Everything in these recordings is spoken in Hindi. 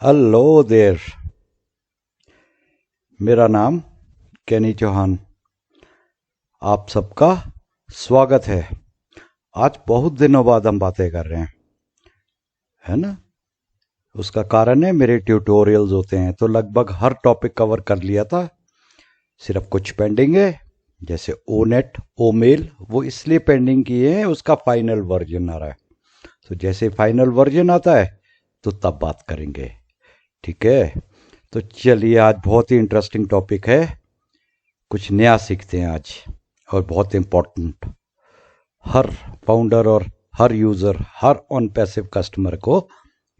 हेलो देर। मेरा नाम कैनी चौहान। आप सबका स्वागत है। आज बहुत दिनों बाद हम बातें कर रहे हैं, है ना। उसका कारण है मेरे ट्यूटोरियल्स होते हैं तो लगभग हर टॉपिक कवर कर लिया था। सिर्फ कुछ पेंडिंग है, जैसे ओ नेट ओ मेल, वो इसलिए पेंडिंग किए हैं, उसका फाइनल वर्जन आ रहा है। तो जैसे फाइनल वर्जन आता है तो तब बात करेंगे, ठीक है। तो चलिए, आज बहुत ही इंटरेस्टिंग टॉपिक है, कुछ नया सीखते हैं आज, और बहुत इम्पोर्टेंट। हर फाउंडर और हर यूजर, हर ऑन पैसिव कस्टमर को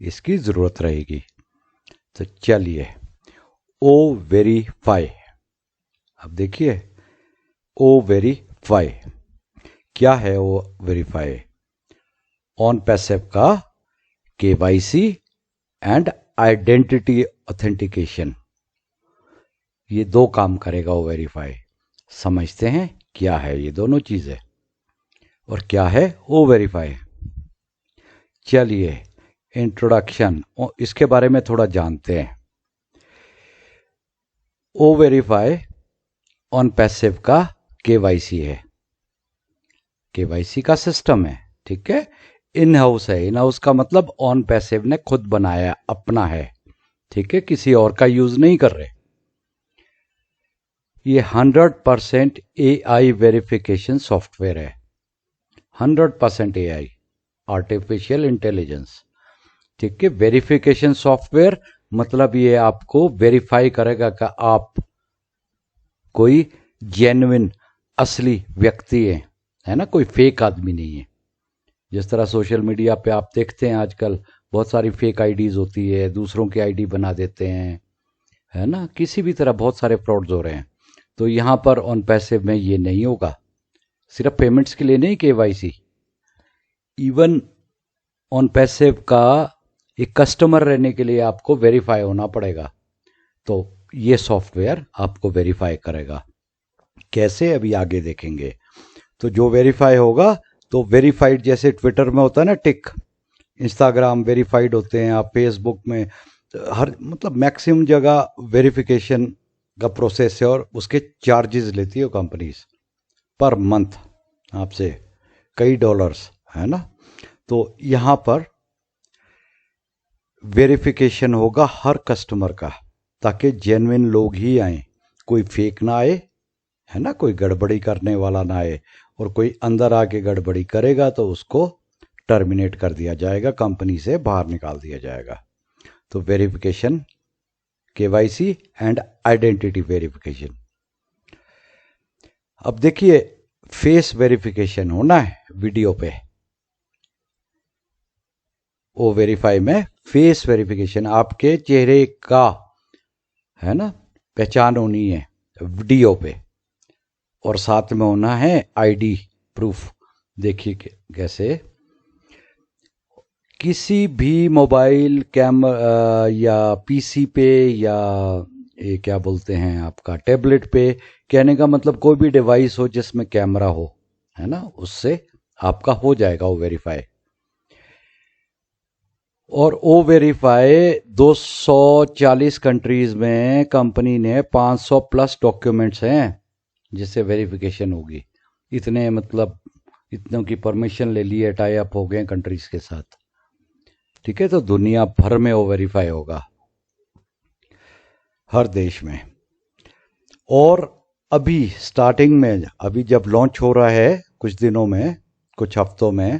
इसकी जरूरत रहेगी। तो चलिए, ओ वेरीफाई। अब देखिए, ओ वेरीफाई क्या है। ओ वेरीफाई ऑन पैसिव का केवाईसी एंड आइडेंटिटी ऑथेंटिकेशन, ये दो काम करेगा ओ वेरीफाई। समझते हैं क्या है ये दोनों चीजें और क्या है ओ वेरीफाई। चलिए, इंट्रोडक्शन, इसके बारे में थोड़ा जानते हैं। ओ वेरीफाई ऑन पैसिव का केवाईसी है, केवाईसी का सिस्टम है, ठीक है। इन हाउस है, इन हाउस का मतलब ऑन पैसिव ने खुद बनाया, अपना है, ठीक है, किसी और का यूज नहीं कर रहे। ये 100% AI वेरिफिकेशन सॉफ्टवेयर है। 100% AI, आर्टिफिशियल इंटेलिजेंस, ठीक है। वेरिफिकेशन सॉफ्टवेयर मतलब ये आपको वेरीफाई करेगा कि आप कोई जेन्युइन, असली व्यक्ति है ना, कोई फेक आदमी नहीं है। जिस तरह सोशल मीडिया पे आप देखते हैं आजकल बहुत सारी फेक आईडीज होती है, दूसरों की आईडी बना देते हैं, है ना। किसी भी तरह बहुत सारे फ्रॉड्स हो रहे हैं। तो यहां पर ऑन पैसिव में ये नहीं होगा। सिर्फ पेमेंट्स के लिए नहीं केवाईसी, इवन ऑन पैसिव का एक कस्टमर रहने के लिए आपको वेरीफाई होना पड़ेगा। तो ये सॉफ्टवेयर आपको वेरीफाई करेगा। कैसे, अभी आगे देखेंगे। तो जो वेरीफाई होगा, तो वेरीफाइड जैसे ट्विटर में होता है ना टिक, इंस्टाग्राम वेरीफाइड होते हैं, आप फेसबुक में, हर मतलब मैक्सिमम जगह वेरिफिकेशन का प्रोसेस है, और उसके चार्जेस लेती है कंपनीज पर मंथ आपसे, कई डॉलर्स, है ना। तो यहां पर वेरिफिकेशन होगा हर कस्टमर का, ताकि जेन्युइन लोग ही आए, कोई फेक ना आए, है ना, कोई गड़बड़ी करने वाला ना आए। और कोई अंदर आके गड़बड़ी करेगा तो उसको टर्मिनेट कर दिया जाएगा, कंपनी से बाहर निकाल दिया जाएगा। तो verification, KYC and identity verification. अब देखिए, फेस वेरिफिकेशन होना है वीडियो पे। ओ वेरीफाई में फेस वेरिफिकेशन, आपके चेहरे का, है ना, पहचान होनी है वीडियो पे, और साथ में होना है आईडी प्रूफ। देखिए कैसे, किसी भी मोबाइल कैमरा या पीसी पे, या ये क्या बोलते हैं आपका टैबलेट पे, कहने का मतलब कोई भी डिवाइस हो जिसमें कैमरा हो, है ना, उससे आपका हो जाएगा वो वेरीफाई। और ओ वेरीफाई 240 कंट्रीज में कंपनी ने 500 प्लस डॉक्यूमेंट्स हैं जिससे वेरिफिकेशन होगी। इतने मतलब इतनों की परमिशन ले ली है, टाई अप हो गए कंट्रीज के साथ, ठीक है। तो दुनिया भर में वो वेरीफाई होगा, हर देश में। और अभी स्टार्टिंग में, अभी जब लॉन्च हो रहा है कुछ दिनों में, कुछ हफ्तों में,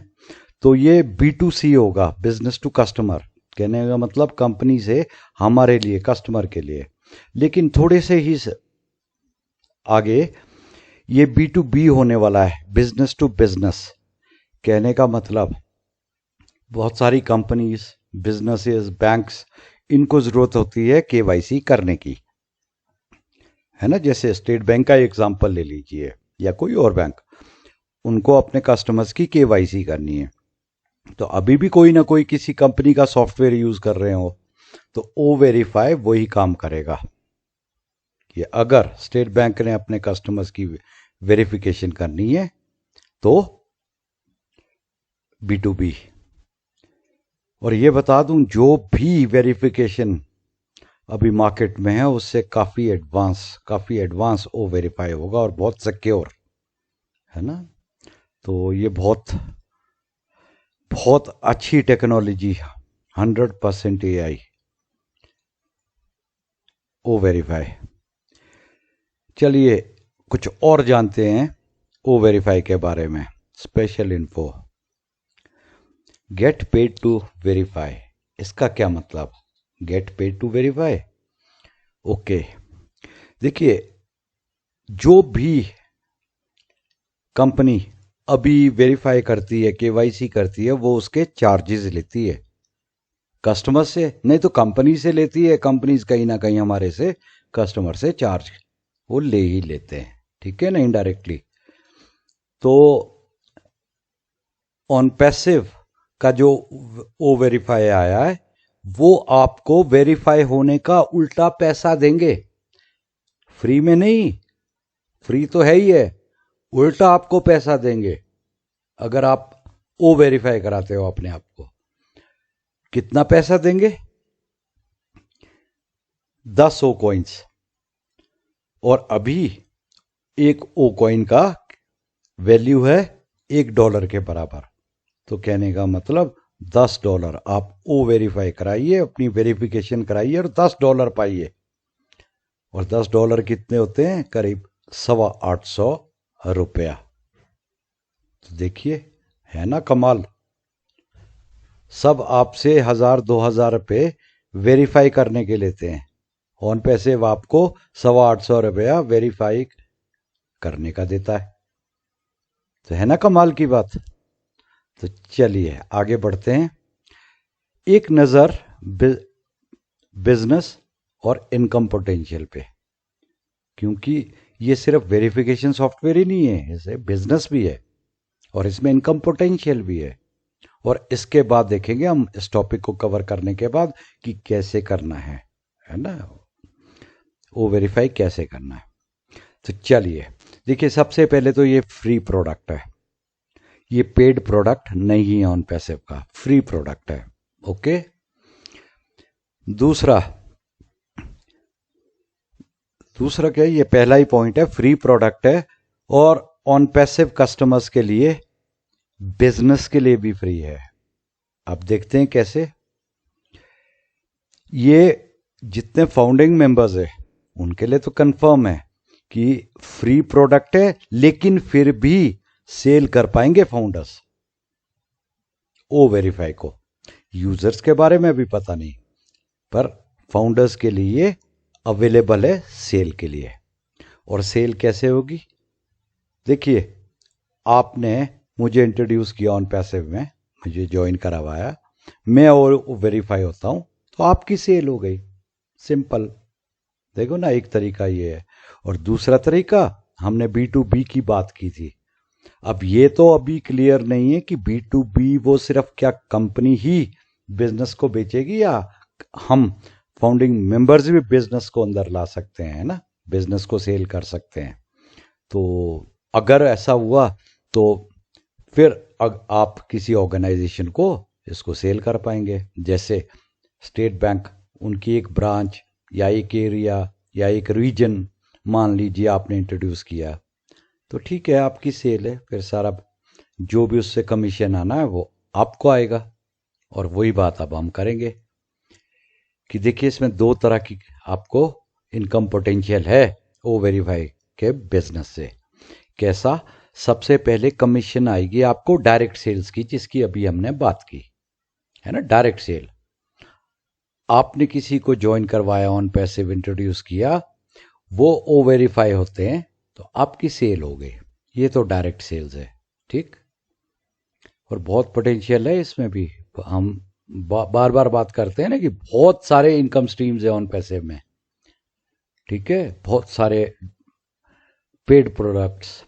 तो ये B2C होगा, बिजनेस टू कस्टमर। कहने का मतलब कंपनी से हमारे लिए, कस्टमर के लिए। लेकिन थोड़े से ही आगे ये B2B होने वाला है, बिजनेस टू बिजनेस। कहने का मतलब बहुत सारी कंपनीज, बिजनेसेस, बैंक्स, इनको जरूरत होती है केवाईसी करने की, है ना। जैसे स्टेट बैंक का एग्जांपल ले लीजिए, या कोई और बैंक, उनको अपने कस्टमर्स की केवाईसी करनी है। तो अभी भी कोई ना कोई किसी कंपनी का सॉफ्टवेयर यूज कर रहे हो, तो ओ वेरीफाई वही काम करेगा कि अगर स्टेट बैंक ने अपने कस्टमर्स की वेरिफिकेशन करनी है तो B2B, और ये बता दूं, जो भी वेरिफिकेशन अभी मार्केट में है उससे काफ़ी एडवांस ओ वेरीफाई होगा और बहुत सिक्योर है ना। तो ये बहुत बहुत अच्छी टेक्नोलॉजी, 100% AI ओ वेरीफाई। चलिए कुछ और जानते हैं ओ वेरीफाई के बारे में। Special info, get paid to verify, इसका क्या मतलब? Get paid to verify, okay. देखिए, जो भी कंपनी अभी वेरीफाई करती है, केवाईसी करती है, वो उसके चार्जेस लेती है कस्टमर से, नहीं तो कंपनी से लेती है। कंपनीज कहीं ना कहीं हमारे से, कस्टमर से चार्ज वो ले ही लेते हैं, ठीक है ना, इनडायरेक्टली। तो ऑन पैसिव का जो ओ वेरीफाई आया है, वो आपको वेरीफाई होने का उल्टा पैसा देंगे, फ्री में नहीं। फ्री तो है ही है, उल्टा आपको पैसा देंगे अगर आप ओ वेरीफाई कराते हो अपने आप को। कितना पैसा देंगे? 10 ओ कॉइन्स। और अभी एक ओ कॉइन का वैल्यू है $1 के बराबर। तो कहने का मतलब $10 आप ओ वेरीफाई कराइए, अपनी वेरिफिकेशन कराइए और $10 पाइए। और $10 कितने होते हैं? करीब 825 रुपया। तो देखिए, है ना कमाल। सब आपसे 1000-2000 रुपये वेरीफाई करने के लेते हैं, ऑन पैसे आपको 825 रुपया वेरीफाई करने का देता है। तो है ना कमाल की बात। तो चलिए आगे बढ़ते हैं। एक नज़र बिजनेस और इनकम पोटेंशियल पे, क्योंकि ये सिर्फ वेरिफिकेशन सॉफ्टवेयर ही नहीं है, इसे बिजनेस भी है और इसमें इनकम पोटेंशियल भी है। और इसके बाद देखेंगे हम इस टॉपिक को कवर करने के बाद कि कैसे करना है ना, वो वेरीफाई कैसे करना है। तो चलिए देखिए, सबसे पहले तो ये फ्री प्रोडक्ट है, ये पेड प्रोडक्ट नहीं है ऑन पैसिव का, फ्री प्रोडक्ट है, ओके। दूसरा क्या है? ये पहला ही पॉइंट है, फ्री प्रोडक्ट है और ऑन पैसिव कस्टमर्स के लिए, बिजनेस के लिए भी फ्री है। अब देखते हैं कैसे। ये जितने फाउंडिंग मेंबर्स है उनके लिए तो कंफर्म है कि फ्री प्रोडक्ट है, लेकिन फिर भी सेल कर पाएंगे फाउंडर्स ओ वेरीफाई को। यूजर्स के बारे में भी पता नहीं, पर फाउंडर्स के लिए अवेलेबल है सेल के लिए। और सेल कैसे होगी? देखिए, आपने मुझे इंट्रोड्यूस किया ऑन पैसिव में, मुझे ज्वाइन करवाया, मैं और वेरीफाई होता हूं, तो आपकी सेल हो गई, सिंपल। देखो ना, एक तरीका ये है। और दूसरा तरीका, हमने B2B की बात की थी। अब ये तो अभी क्लियर नहीं है कि B2B वो सिर्फ क्या कंपनी ही बिजनेस को बेचेगी, या हम फाउंडिंग मेंबर्स भी बिजनेस को अंदर ला सकते हैं ना, बिजनेस को सेल कर सकते हैं। तो अगर ऐसा हुआ तो फिर आप किसी ऑर्गेनाइजेशन को इसको सेल कर पाएंगे। जैसे स्टेट बैंक, उनकी एक ब्रांच या एक एरिया या एक रीजन मान लीजिए आपने इंट्रोड्यूस किया, तो ठीक है, आपकी सेल है, फिर सारा जो भी उससे कमीशन आना है वो आपको आएगा। और वही बात अब हम करेंगे कि देखिए, इसमें 2 तरह की आपको इनकम पोटेंशियल है ओ वेरीफाई के बिजनेस से। कैसा? सबसे पहले कमीशन आएगी आपको डायरेक्ट सेल्स की, जिसकी अभी हमने बात की है ना, डायरेक्ट सेल। आपने किसी को ज्वाइन करवाया, ऑन पैसिव इंट्रोड्यूस किया, वो ओ वेरीफाई होते हैं, तो आपकी सेल हो गई। ये तो डायरेक्ट सेल्स है, ठीक। और बहुत पोटेंशियल है इसमें भी। हम बार बार बात करते हैं ना कि बहुत सारे इनकम स्ट्रीम्स है ऑन पैसिव में, ठीक है। बहुत सारे paid products,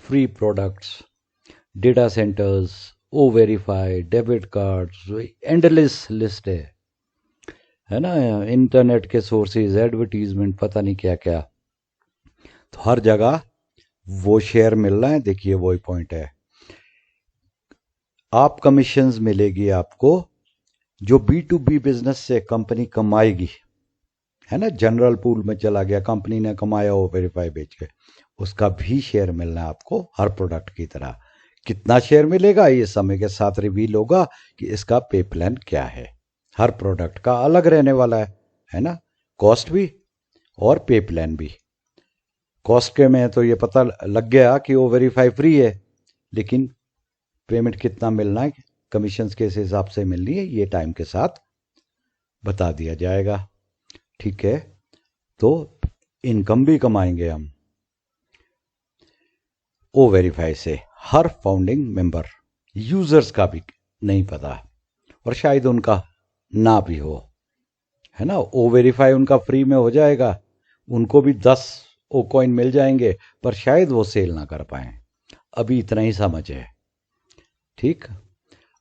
free products, data centres, O verify, debit cards, endless list है ना, इंटरनेट के सोर्सेज, एडवर्टीजमेंट, पता नहीं क्या क्या। तो हर जगह वो शेयर मिल रहा है। देखिए, वही पॉइंट है, आप कमीशंस मिलेगी आपको जो B2B बिजनेस से कंपनी कमाएगी, है ना, जनरल पूल में चला गया, कंपनी ने कमाया वो वेरीफाई बेच के, उसका भी शेयर मिलना है आपको हर प्रोडक्ट की तरह। कितना शेयर मिलेगा ये समय के साथ रिवील होगा कि इसका पे प्लान क्या है। हर प्रोडक्ट का अलग रहने वाला है ना, कॉस्ट भी और पे प्लान भी। कॉस्ट के में तो ये पता लग गया कि वो वेरीफाई फ्री है, लेकिन पेमेंट कितना मिलना है, कमीशंस के हिसाब से मिलनी है, ये टाइम के साथ बता दिया जाएगा। ठीक है, तो इनकम भी कमाएंगे हम ओ वेरीफाई से। हर फाउंडिंग मेंबर, यूजर्स का भी नहीं पता और शायद उनका ना भी हो, है ना। ओ वेरीफाई उनका फ्री में हो जाएगा, उनको भी 10 ओ कॉइन मिल जाएंगे, पर शायद वो सेल ना कर पाए। अभी इतना ही समझ है, ठीक।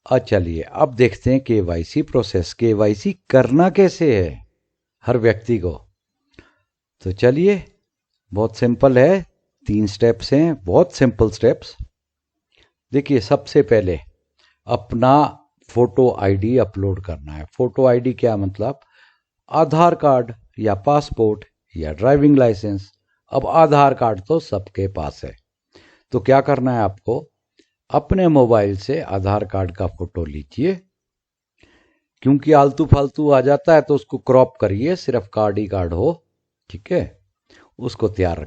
चलिए अब देखते हैं केवाईसी प्रोसेस। केवाईसी करना कैसे है हर व्यक्ति को। तो चलिए, बहुत सिंपल है, 3 स्टेप्स हैं, बहुत सिंपल स्टेप्स। देखिए, सबसे पहले अपना फोटो आईडी अपलोड करना है। फोटो आईडी क्या मतलब, आधार कार्ड या पासपोर्ट या ड्राइविंग लाइसेंस। अब आधार कार्ड तो सबके पास है, तो क्या करना है आपको, अपने मोबाइल से आधार कार्ड का फोटो लीजिए, क्योंकि आलतू फालतू आ जाता है तो उसको क्रॉप करिए, सिर्फ कार्ड ही कार्ड हो, ठीक है। उसको तैयार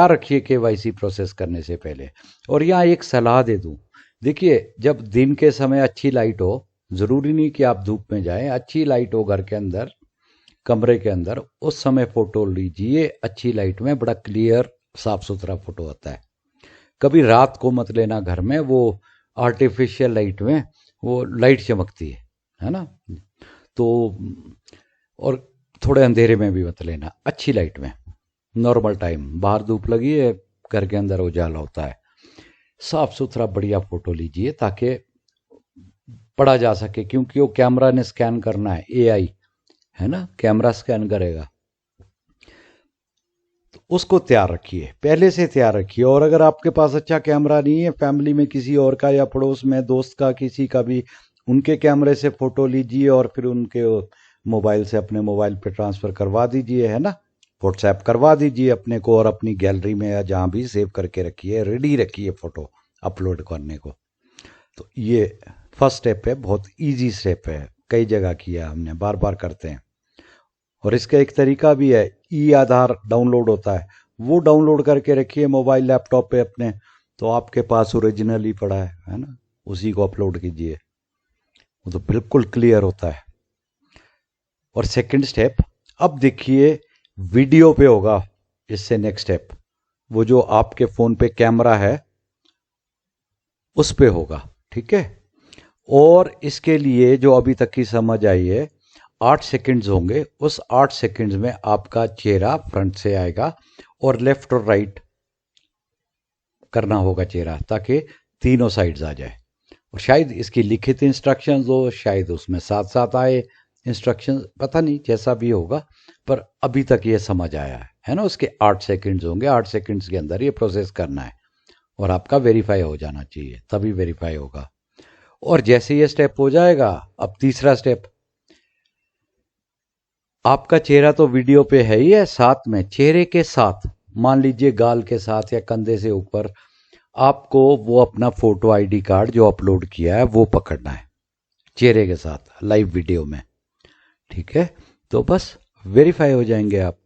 रखिए केवाईसी प्रोसेस करने से पहले। और यहाँ एक सलाह दे दूं, देखिए, जब दिन के समय अच्छी लाइट हो, जरूरी नहीं कि आप धूप में जाएं, अच्छी लाइट हो घर के अंदर, कमरे के अंदर, उस समय फोटो लीजिए। अच्छी लाइट में बड़ा क्लियर साफ सुथरा फोटो आता है। कभी रात को मत लेना घर में, वो आर्टिफिशियल लाइट में वो लाइट चमकती है ना, तो और थोड़े अंधेरे में भी मत लेना, अच्छी लाइट में, नॉर्मल टाइम, बाहर धूप लगी है, घर के अंदर उजाला होता है। साफ सुथरा बढ़िया फोटो लीजिए ताकि पढ़ा जा सके, क्योंकि वो कैमरा ने स्कैन करना है, एआई है ना, कैमरा स्कैन करेगा। तो उसको तैयार रखिए, पहले से तैयार रखिए। और अगर आपके पास अच्छा कैमरा नहीं है, फैमिली में किसी और का या पड़ोस में दोस्त का, किसी का भी, उनके कैमरे से फोटो लीजिए और फिर उनके मोबाइल से अपने मोबाइल पे ट्रांसफर करवा दीजिए, है ना, व्हाट्सएप करवा दीजिए अपने को, और अपनी गैलरी में या जहां भी सेव करके रखिए, रेडी रखिए फोटो अपलोड करने को। तो ये फर्स्ट स्टेप है, बहुत इजी स्टेप है, कई जगह किया हमने, बार बार करते हैं। और इसका एक तरीका भी है, ई आधार डाउनलोड होता है, वो डाउनलोड करके रखिए मोबाइल लैपटॉप पे अपने, तो आपके पास ओरिजिनल ही पड़ा है ना, उसी को अपलोड कीजिए, वो तो बिल्कुल क्लियर होता है। और सेकंड स्टेप, अब देखिए वीडियो पे होगा इससे नेक्स्ट स्टेप, वो जो आपके फोन पे कैमरा है उस पे होगा, ठीक है। और इसके लिए जो अभी तक की समझ आई है, 8 सेकंड्स होंगे, उस 8 सेकंड्स में आपका चेहरा फ्रंट से आएगा और लेफ्ट और राइट करना होगा चेहरा, ताकि तीनों साइड्स आ जाए। और शायद इसकी लिखित इंस्ट्रक्शंस हो, शायद उसमें साथ साथ आए इंस्ट्रक्शंस, पता नहीं, जैसा भी होगा, पर अभी तक ये समझ आया है ना। उसके 8 सेकंड्स होंगे, 8 सेकंड्स के अंदर ये प्रोसेस करना है और आपका वेरीफाई हो जाना चाहिए, तभी वेरीफाई होगा। और जैसे ये स्टेप हो जाएगा, अब तीसरा स्टेप, आपका चेहरा तो वीडियो पे है ही है, साथ में चेहरे के साथ, मान लीजिए गाल के साथ या कंधे से ऊपर, आपको वो अपना फोटो आईडी कार्ड जो अपलोड किया है वो पकड़ना है चेहरे के साथ लाइव वीडियो में, ठीक है। तो बस वेरीफाई हो जाएंगे आप।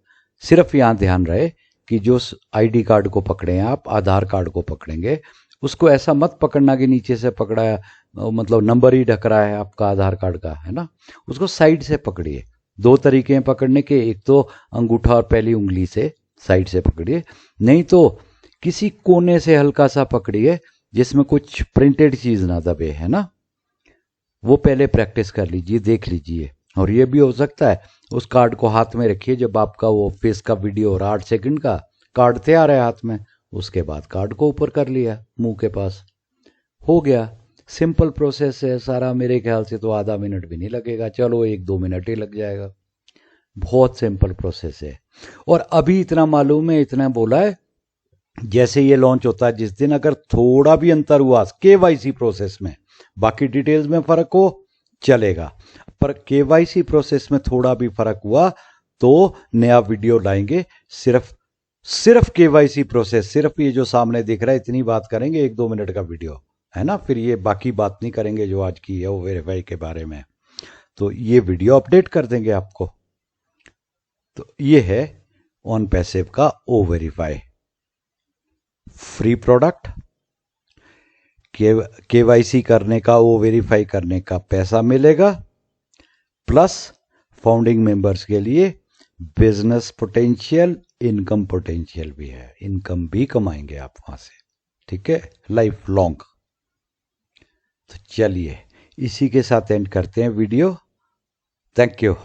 सिर्फ यहां ध्यान रहे कि जो आईडी कार्ड को पकड़े हैं आप, आधार कार्ड को पकड़ेंगे, उसको ऐसा मत पकड़ना कि नीचे से पकड़ा है, मतलब नंबर ही ढक रहा है आपका आधार कार्ड का, है ना। उसको साइड से पकड़िए। 2 तरीके हैं पकड़ने के, एक तो अंगूठा और पहली उंगली से साइड से पकड़िए, नहीं तो किसी कोने से हल्का सा पकड़िए जिसमें कुछ प्रिंटेड चीज ना दबे, है ना। वो पहले प्रैक्टिस कर लीजिए, देख लीजिए। और ये भी हो सकता है उस कार्ड को हाथ में रखिए, जब आपका वो फेस का वीडियो और 8 सेकंड का कार्ड तैयार है हाथ में, उसके बाद कार्ड को ऊपर कर लिया मुंह के पास, हो गया। सिंपल प्रोसेस है सारा, मेरे ख्याल से तो आधा मिनट भी नहीं लगेगा, चलो 1-2 मिनट ही लग जाएगा। बहुत सिंपल प्रोसेस है। और अभी इतना मालूम है, इतना बोला है, जैसे ये लॉन्च होता है जिस दिन, अगर थोड़ा भी अंतर हुआ केवाईसी प्रोसेस में, बाकी डिटेल्स में फर्क हो, चलेगा। पर केवाईसी प्रोसेस में थोड़ा भी फर्क हुआ तो नया वीडियो लाएंगे। सिर्फ केवाईसी प्रोसेस, सिर्फ ये जो सामने दिख रहा है इतनी बात करेंगे, 1-2 मिनट का वीडियो है ना। फिर ये बाकी बात नहीं करेंगे जो आज की है वो वेरीफाई के बारे में। तो ये वीडियो अपडेट कर देंगे आपको। तो ये है ऑन पैसिव का ओ वेरीफाई फ्री प्रोडक्ट। केवाईसी करने का, ओ वेरीफाई करने का पैसा मिलेगा, प्लस फाउंडिंग मेंबर्स के लिए बिजनेस पोटेंशियल, इनकम पोटेंशियल भी है, इनकम भी कमाएंगे आप वहां से, ठीक है, लाइफ लॉन्ग। तो चलिए इसी के साथ एंड करते हैं वीडियो। Thank you.